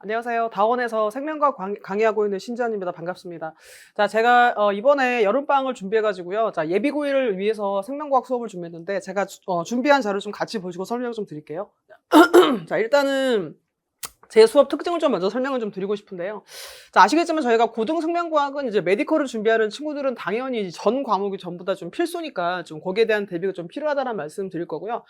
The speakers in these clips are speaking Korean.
안녕하세요. 다원에서 생명과학 강의하고 있는 신지연입니다. 반갑습니다. 자, 제가 이번에 여름방학을 준비해가지고요. 자, 예비고일을 위해서 생명과학 수업을 준비했는데 제가 준비한 자료 좀 같이 보시고 설명 좀 드릴게요. 자, 일단은 제 수업 특징을 좀 먼저 설명을 좀 드리고 싶은데요. 자, 아시겠지만 저희가 고등생명과학은 이제 메디컬을 준비하는 친구들은 당연히 전 과목이 전부 다 좀 필수니까 좀 거기에 대한 대비가 좀 필요하다는 말씀 드릴 거고요.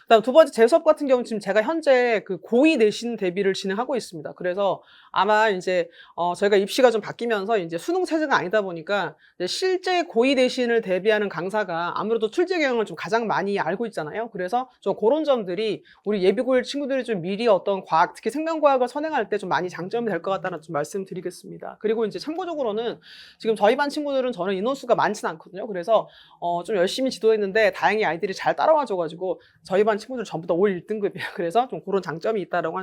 그다음 두 번째 제 수업 같은 경우는 지금 제가 현재 그 고2 내신 대비를 진행하고 있습니다. 그래서 아마 이제 저희가 입시가 좀 바뀌면서 이제 수능 체제가 아니다 보니까 이제 실제 고2 내신을 대비하는 강사가 아무래도 출제 경향을 좀 가장 많이 알고 있잖아요. 그래서 좀 그런 점들이 우리 예비고일 친구들이 좀 미리 어떤 과학, 특히 생명과학을 선행할 때 좀 많이 장점이 될 것 같다는 좀 말씀드리겠습니다. 그리고 이제 참고적으로는 지금 저희 반 친구들은 저는 인원수가 많지는 않거든요. 그래서 좀 열심히 지도했는데 다행히 아이들이 잘 따라와줘가지고 저희 반 친구들 전부 다 올 1등급이에요. 그래서 좀 그런 장점이 있다라고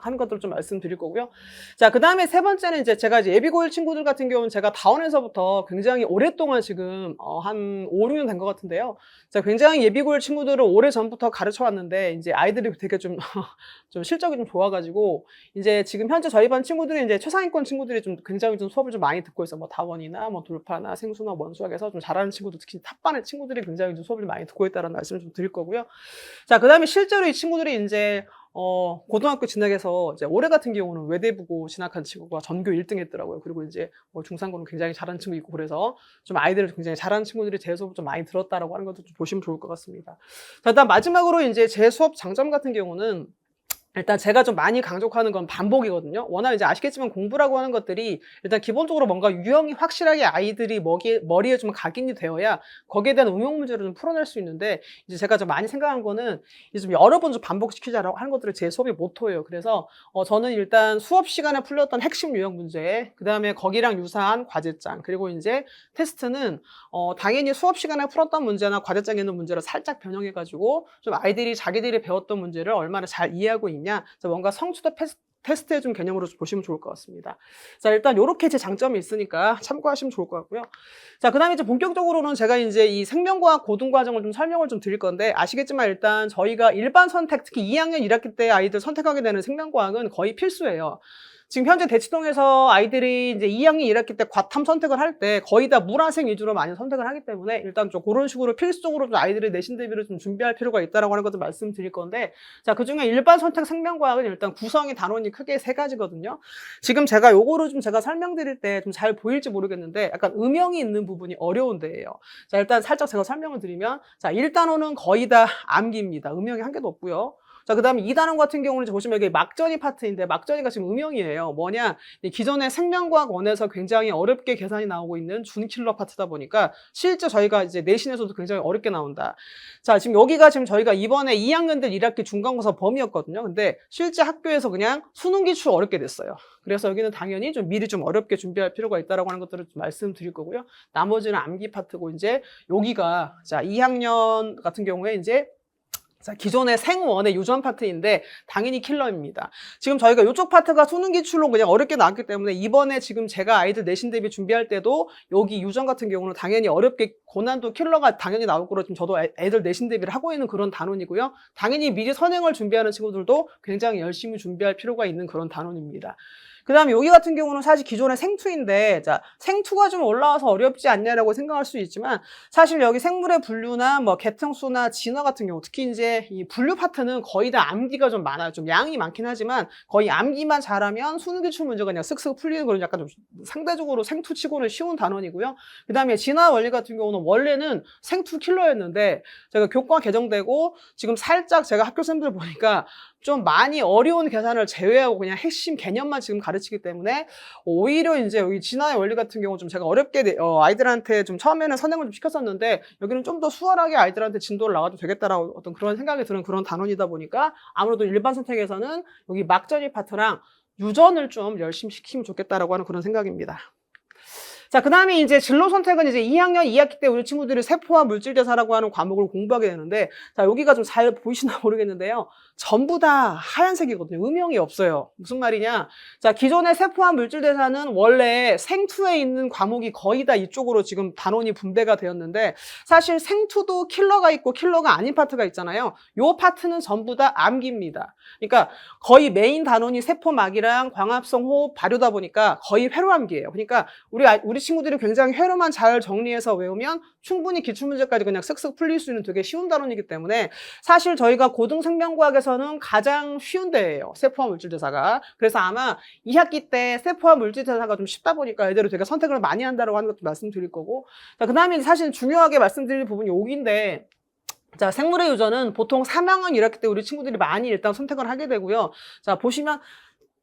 하는 것들을 좀 말씀드릴 거고요. 자, 그 다음에 세 번째는 이제 제가 이제 예비고일 친구들 같은 경우는 제가 다원에서부터 굉장히 오랫동안 지금 한 5, 6년 된 것 같은데요. 제가 굉장히 예비고일 친구들을 오래 전부터 가르쳐 왔는데 이제 아이들이 되게 좀, 좀 실적이 좀 좋아가지고 이제 지금 현재 저희 반 친구들이 이제 최상위권 친구들이 좀 굉장히 좀 수업을 좀 많이 듣고 있어요. 뭐 다원이나 뭐 돌파나 생수나 원수학에서 좀 잘하는 친구들, 특히 탑반의 친구들이 굉장히 좀 수업을 많이 듣고 있다는 말씀을 좀 드릴 거고요. 자, 그 다음에 실제로 이 친구들이 이제 고등학교 진학해서 이제 올해 같은 경우는 외대부고 진학한 친구가 전교 1등 했더라고요. 그리고 이제 뭐 중상고는 굉장히 잘하는 친구 있고 그래서 좀 아이들을 굉장히 잘하는 친구들이 제 수업을 좀 많이 들었다라고 하는 것도 좀 보시면 좋을 것 같습니다. 자, 일단 마지막으로 이제 제 수업 장점 같은 경우는 일단 제가 좀 많이 강조하는 건 반복이거든요. 워낙 이제 아시겠지만 공부라고 하는 것들이 일단 기본적으로 뭔가 유형이 확실하게 아이들이 머리에 좀 각인이 되어야 거기에 대한 응용 문제를 좀 풀어낼 수 있는데 이제 제가 좀 많이 생각한 거는 이제 좀 여러 번 좀 반복시키자라고 하는 것들이 제 수업의 모토예요. 그래서 저는 일단 수업 시간에 풀렸던 핵심 유형 문제, 그 다음에 거기랑 유사한 과제장, 그리고 이제 테스트는 당연히 수업 시간에 풀었던 문제나 과제장에 있는 문제를 살짝 변형해가지고 좀 아이들이 자기들이 배웠던 문제를 얼마나 잘 이해하고 있냐, 뭔가 성취도 테스트의 좀 개념으로 좀 보시면 좋을 것 같습니다. 자, 일단 요렇게 제 장점이 있으니까 참고하시면 좋을 것 같고요. 자, 그 다음에 이제 본격적으로는 제가 이제 이 생명과학 고등과정을 좀 설명을 좀 드릴 건데 아시겠지만 일단 저희가 일반 선택, 특히 2학년 1학기 때 아이들 선택하게 되는 생명과학은 거의 필수예요. 지금 현재 대치동에서 아이들이 이제 2학년 1학기 때 과탐 선택을 할 때 거의 다 물화생 위주로 많이 선택을 하기 때문에 일단 좀 그런 식으로 필수적으로 좀 아이들의 내신 대비를 좀 준비할 필요가 있다라고 하는 것을 말씀드릴 건데, 자, 그중에 일반 선택 생명과학은 일단 구성의 단원이 크게 세 가지거든요. 지금 제가 요거를 좀 제가 설명드릴 때 좀 잘 보일지 모르겠는데 약간 음영이 있는 부분이 어려운 데예요. 자, 일단 살짝 제가 설명을 드리면, 자, 1단원은 거의 다 암기입니다. 음영이 한 개도 없고요. 자, 그 다음에 2단원 같은 경우는 보시면 여기 막전이 파트인데 막전이가 지금 음영이에요. 뭐냐, 기존의 생명과학 원에서 굉장히 어렵게 계산이 나오고 있는 준킬러 파트다 보니까 실제 저희가 이제 내신에서도 굉장히 어렵게 나온다. 자, 지금 여기가 지금 저희가 이번에 2학년들 1학기 중간고사 범위였거든요. 근데 실제 학교에서 그냥 수능 기출 어렵게 됐어요. 그래서 여기는 당연히 좀 미리 좀 어렵게 준비할 필요가 있다라고 하는 것들을 좀 말씀드릴 거고요. 나머지는 암기 파트고 이제 여기가 자, 2학년 같은 경우에 이제 자, 기존의 생원의 유전 파트인데 당연히 킬러입니다. 지금 저희가 이쪽 파트가 수능 기출로 그냥 어렵게 나왔기 때문에 이번에 지금 제가 아이들 내신 대비 준비할 때도 여기 유전 같은 경우는 당연히 어렵게 고난도 킬러가 당연히 나올 거로 지금 저도 애들 내신 대비를 하고 있는 그런 단원이고요. 당연히 미리 선행을 준비하는 친구들도 굉장히 열심히 준비할 필요가 있는 그런 단원입니다. 그 다음에 여기 같은 경우는 사실 기존의 생투인데, 자, 생투가 좀 올라와서 어렵지 않냐라고 생각할 수 있지만, 사실 여기 생물의 분류나 뭐 개통수나 진화 같은 경우, 특히 이제 이 분류 파트는 거의 다 암기가 좀 많아요. 좀 양이 많긴 하지만, 거의 암기만 잘하면 수능 기출 문제가 그냥 쓱쓱 풀리는 그런 약간 좀 상대적으로 생투 치고는 쉬운 단원이고요. 그 다음에 진화 원리 같은 경우는 원래는 생투 킬러였는데, 제가 교과 개정되고, 지금 살짝 제가 학교 쌤들 보니까, 좀 많이 어려운 계산을 제외하고 그냥 핵심 개념만 지금 가르치기 때문에 오히려 이제 여기 진화의 원리 같은 경우 좀 제가 어렵게 아이들한테 좀 처음에는 선행을 좀 시켰었는데 여기는 좀 더 수월하게 아이들한테 진도를 나가도 되겠다라고 어떤 그런 생각이 드는 그런 단원이다 보니까 아무래도 일반 선택에서는 여기 막전이 파트랑 유전을 좀 열심히 시키면 좋겠다라고 하는 그런 생각입니다. 자, 그 다음에 이제 진로 선택은 이제 2학년 2학기 때 우리 친구들이 세포와 물질대사라고 하는 과목을 공부하게 되는데, 자, 여기가 좀 잘 보이시나 모르겠는데요. 전부 다 하얀색이거든요. 음영이 없어요. 무슨 말이냐? 자, 기존의 세포와 물질대사는 원래 생투에 있는 과목이 거의 다 이쪽으로 지금 단원이 분배가 되었는데, 사실 생투도 킬러가 있고 킬러가 아닌 파트가 있잖아요. 요 파트는 전부 다 암기입니다. 그러니까 거의 메인 단원이 세포막이랑 광합성 호흡 발효다 보니까 거의 회로 암기예요. 그러니까 우리 친구들이 굉장히 회로만 잘 정리해서 외우면 충분히 기출문제까지 그냥 쓱쓱 풀릴 수 있는 되게 쉬운 단원이기 때문에 사실 저희가 고등생명과학에서는 가장 쉬운 데예요. 세포와 물질대사가. 그래서 아마 2학기 때 세포와 물질대사가 좀 쉽다 보니까 애들이 되게 선택을 많이 한다고 하는 것도 말씀드릴 거고. 자, 그 다음에 사실 중요하게 말씀드릴 부분이 여기인데, 자, 생물의 유전은 보통 3학년 1학기 때 우리 친구들이 많이 일단 선택을 하게 되고요. 자, 보시면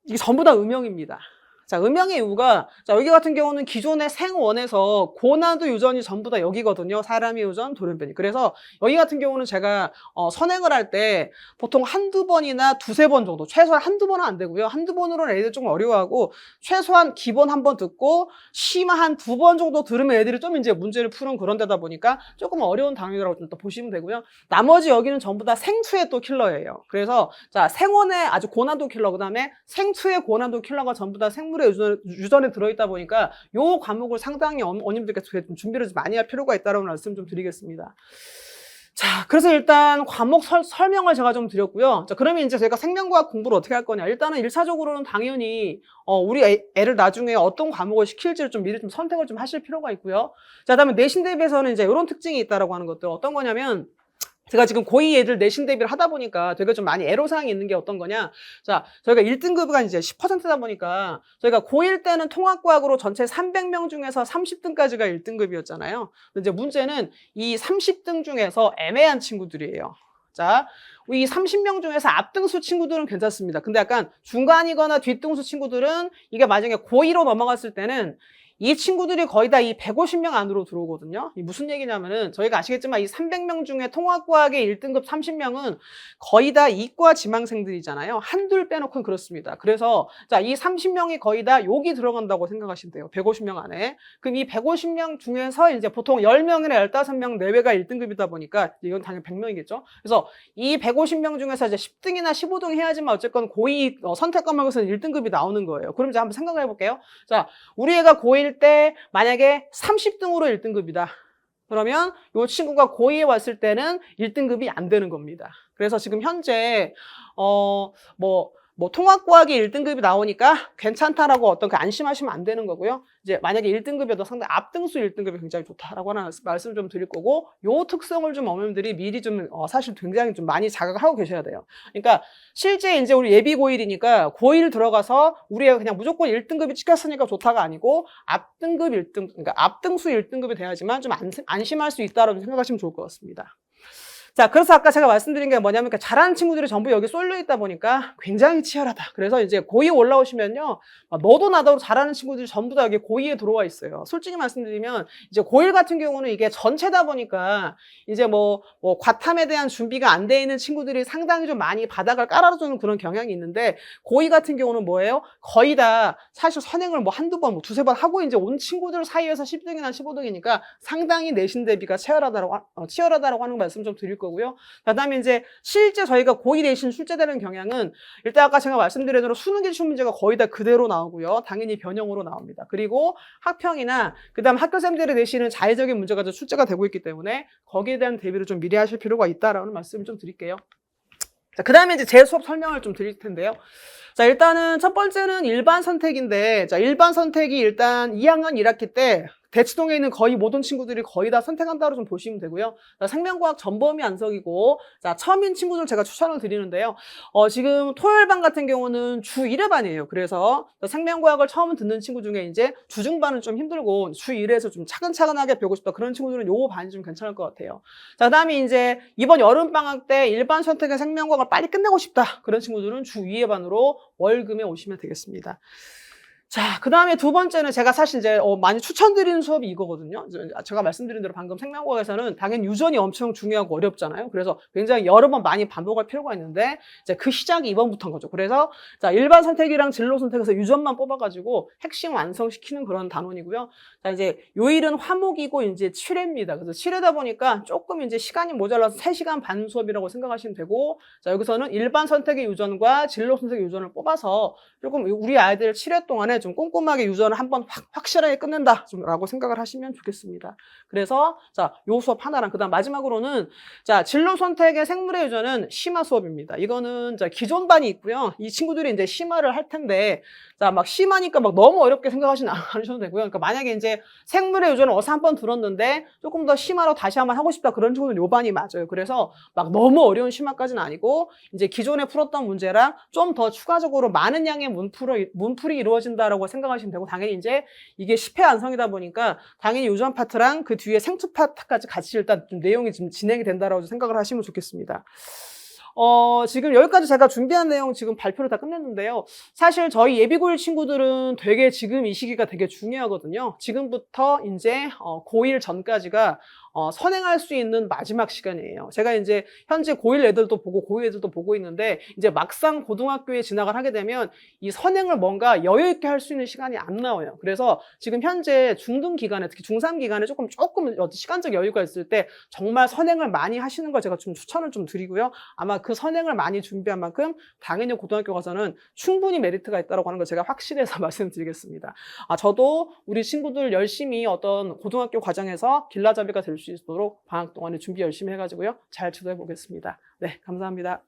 이게 전부 다 음영입니다. 자, 음영의 이유가, 자, 여기 같은 경우는 기존의 생원에서 고난도 유전이 전부 다 여기거든요. 사람의 유전, 돌연변이. 그래서 여기 같은 경우는 제가 선행을 할 때 보통 한두 번이나 두세 번 정도, 최소한 한두 번은 안 되고요. 한두 번으로는 애들 좀 어려워하고, 최소한 기본 한 번 듣고, 시마 한 두 번 정도 들으면 애들이 좀 이제 문제를 푸는 그런 데다 보니까 조금 어려운 단위라고 좀 더 보시면 되고요. 나머지 여기는 전부 다 생투의 또 킬러예요. 그래서, 자, 생원의 아주 고난도 킬러, 그 다음에 생투의 고난도 킬러가 전부 다 생물의 유전에 들어있다 보니까 요 과목을 상당히 어머님들께서 좀 준비를 좀 많이 할 필요가 있다는 말씀 좀 드리겠습니다. 자, 그래서 일단 과목 설명을 제가 좀 드렸고요. 자, 그러면 이제 저희가 생명과학 공부를 어떻게 할 거냐. 일단은 1차적으로는 당연히 우리 애를 나중에 어떤 과목을 시킬지를 좀 미리 좀 선택을 좀 하실 필요가 있고요. 자, 그다음에 내신 대비에서는 이제 이런 특징이 있다라고 하는 것들 어떤 거냐면, 제가 지금 고2 애들 내신 대비를 하다 보니까 되게 좀 많이 애로사항이 있는 게 어떤 거냐. 자, 저희가 1등급이 이제 10%다 보니까 저희가 고1 때는 통합과학으로 전체 300명 중에서 30등까지가 1등급이었잖아요. 근데 이제 문제는 이 30등 중에서 애매한 친구들이에요. 자, 이 30명 중에서 앞등수 친구들은 괜찮습니다. 근데 약간 중간이거나 뒷등수 친구들은 이게 만약에 고2로 넘어갔을 때는 이 친구들이 거의 다 이 150명 안으로 들어오거든요. 이 무슨 얘기냐면은 저희가 아시겠지만 이 300명 중에 통합과학의 1등급 30명은 거의 다 이과 지망생들이잖아요. 한둘 빼놓고는 그렇습니다. 그래서 자, 이 30명이 거의 다 여기 들어간다고 생각하시면 돼요. 150명 안에. 그럼 이 150명 중에서 이제 보통 10명이나 15명 내외가 1등급이다 보니까 이건 당연히 100명이겠죠. 그래서 이 150명 중에서 이제 10등이나 15등 해야지만 어쨌건 고2 선택 과목에서는 1등급이 나오는 거예요. 그럼 이제 한번 생각을 해볼게요. 자, 우리 애가 고1 때 만약에 30등으로 1등급이다. 그러면 이 친구가 고2에 왔을 때는 1등급이 안 되는 겁니다. 그래서 지금 현재 통합과학이 1등급이 나오니까 괜찮다라고 어떤 그 안심하시면 안 되는 거고요. 이제 만약에 1등급이어도 상당히 앞등수 1등급이 굉장히 좋다라고 하는 말씀을 좀 드릴 거고, 요 특성을 좀 어머님들이 미리 좀 사실 굉장히 좀 많이 자각을 하고 계셔야 돼요. 그러니까 실제 이제 우리 예비 고1이니까 고1 들어가서 우리 애가 그냥 무조건 1등급이 찍혔으니까 좋다가 아니고 앞등급 1등, 그러니까 앞등수 1등급이 돼야지만 좀 안심할 수 있다라고 생각하시면 좋을 것 같습니다. 자, 그래서 아까 제가 말씀드린 게 뭐냐면 잘하는 친구들이 전부 여기 쏠려 있다 보니까 굉장히 치열하다. 그래서 이제 고2 올라오시면요, 너도 나도 잘하는 친구들이 전부 다 여기 고2에 들어와 있어요. 솔직히 말씀드리면 이제 고1 같은 경우는 이게 전체다 보니까 이제 과탐에 대한 준비가 안 돼 있는 친구들이 상당히 좀 많이 바닥을 깔아주는 그런 경향이 있는데, 고2 같은 경우는 뭐예요? 거의 다 사실 선행을 한두 번, 두세 번 하고 이제 온 친구들 사이에서 10등이나 15등이니까 상당히 내신 대비가 치열하다라고 하는 말씀 좀 드릴 거고요. 그다음에 이제 실제 저희가 고2 내신 출제되는 경향은 일단 아까 제가 말씀드린 대로 수능 기출 문제가 거의 다 그대로 나오고요. 당연히 변형으로 나옵니다. 그리고 학평이나 그다음 학교생들의 내신은 자의적인 문제가 출제가 되고 있기 때문에 거기에 대한 대비를 좀 미리 하실 필요가 있다라는 말씀을 좀 드릴게요. 자, 그다음에 이제 제 수업 설명을 좀 드릴 텐데요. 자, 일단은 첫 번째는 일반 선택인데, 자, 일반 선택이 일단 2학년 1학기 때 대치동에 있는 거의 모든 친구들이 거의 다 선택한다고 좀 보시면 되고요. 자, 생명과학 전범위 안석이고, 자, 처음인 친구들 제가 추천을 드리는데요. 지금 토요일반 같은 경우는 주 1회 반이에요. 그래서 생명과학을 처음 듣는 친구 중에 이제 주중반은 좀 힘들고 주 1회에서 좀 차근차근하게 배우고 싶다. 그런 친구들은 요 반이 좀 괜찮을 것 같아요. 자, 그 다음에 이제 이번 여름방학 때 일반 선택의 생명과학을 빨리 끝내고 싶다. 그런 친구들은 주 2회 반으로 월금에 오시면 되겠습니다. 자, 그 다음에 두 번째는 제가 사실 이제 많이 추천드리는 수업이 이거거든요. 제가 말씀드린 대로 방금 생명과학에서는 당연히 유전이 엄청 중요하고 어렵잖아요. 그래서 굉장히 여러 번 많이 반복할 필요가 있는데 이제 그 시작이 이번부터인 거죠. 그래서 자, 일반 선택이랑 진로 선택에서 유전만 뽑아가지고 핵심 완성시키는 그런 단원이고요. 자, 이제 요일은 화목이고 이제 7회입니다. 그래서 7회다 보니까 조금 이제 시간이 모자라서 3시간 반 수업이라고 생각하시면 되고, 자, 여기서는 일반 선택의 유전과 진로 선택의 유전을 뽑아서 조금 우리 아이들 7회 동안에 좀 꼼꼼하게 유전을 한번 확실하게 끝낸다 라고 생각을 하시면 좋겠습니다. 그래서 자, 요 수업 하나랑 그다음 마지막으로는 자, 진로 선택의 생물의 유전은 심화 수업입니다. 이거는 자, 기존 반이 있고요. 이 친구들이 이제 심화를 할 텐데 자, 막 심하니까 막 너무 어렵게 생각하시는 않으셔도 되고요. 그러니까 만약에 이제 생물의 유전을 어디서 한번 들었는데 조금 더 심화로 다시 한번 하고 싶다 그런 친구는 요 반이 맞아요. 그래서 막 너무 어려운 심화까지는 아니고 이제 기존에 풀었던 문제랑 좀 더 추가적으로 많은 양의 문풀이 이루어진다라고 생각하시면 되고, 당연히 이제 이게 10회 완성이다 보니까 당연히 유전 파트랑 그 뒤에 생투 파트까지 같이 일단 좀 내용이 좀 진행이 된다라고 생각을 하시면 좋겠습니다. 지금 여기까지 제가 준비한 내용 지금 발표를 다 끝냈는데요. 사실 저희 예비고1 친구들은 되게 지금 이 시기가 되게 중요하거든요. 지금부터 이제 고1 전까지가 선행할 수 있는 마지막 시간이에요. 제가 이제 현재 고1 애들도 보고 고2 애들도 보고 있는데 이제 막상 고등학교에 진학을 하게 되면 이 선행을 뭔가 여유 있게 할 수 있는 시간이 안 나와요. 그래서 지금 현재 중등 기간에 특히 중3 기간에 조금 시간적 여유가 있을 때 정말 선행을 많이 하시는 걸 제가 좀 추천을 좀 드리고요. 아마 그 선행을 많이 준비한 만큼 당연히 고등학교 가서는 충분히 메리트가 있다고 하는 걸 제가 확실해서 말씀드리겠습니다. 저도 우리 친구들 열심히 어떤 고등학교 과정에서 길라잡이가 될 수 있도록 방학 동안에 준비 열심히 해가지고요. 잘 지도해 보겠습니다. 네, 감사합니다.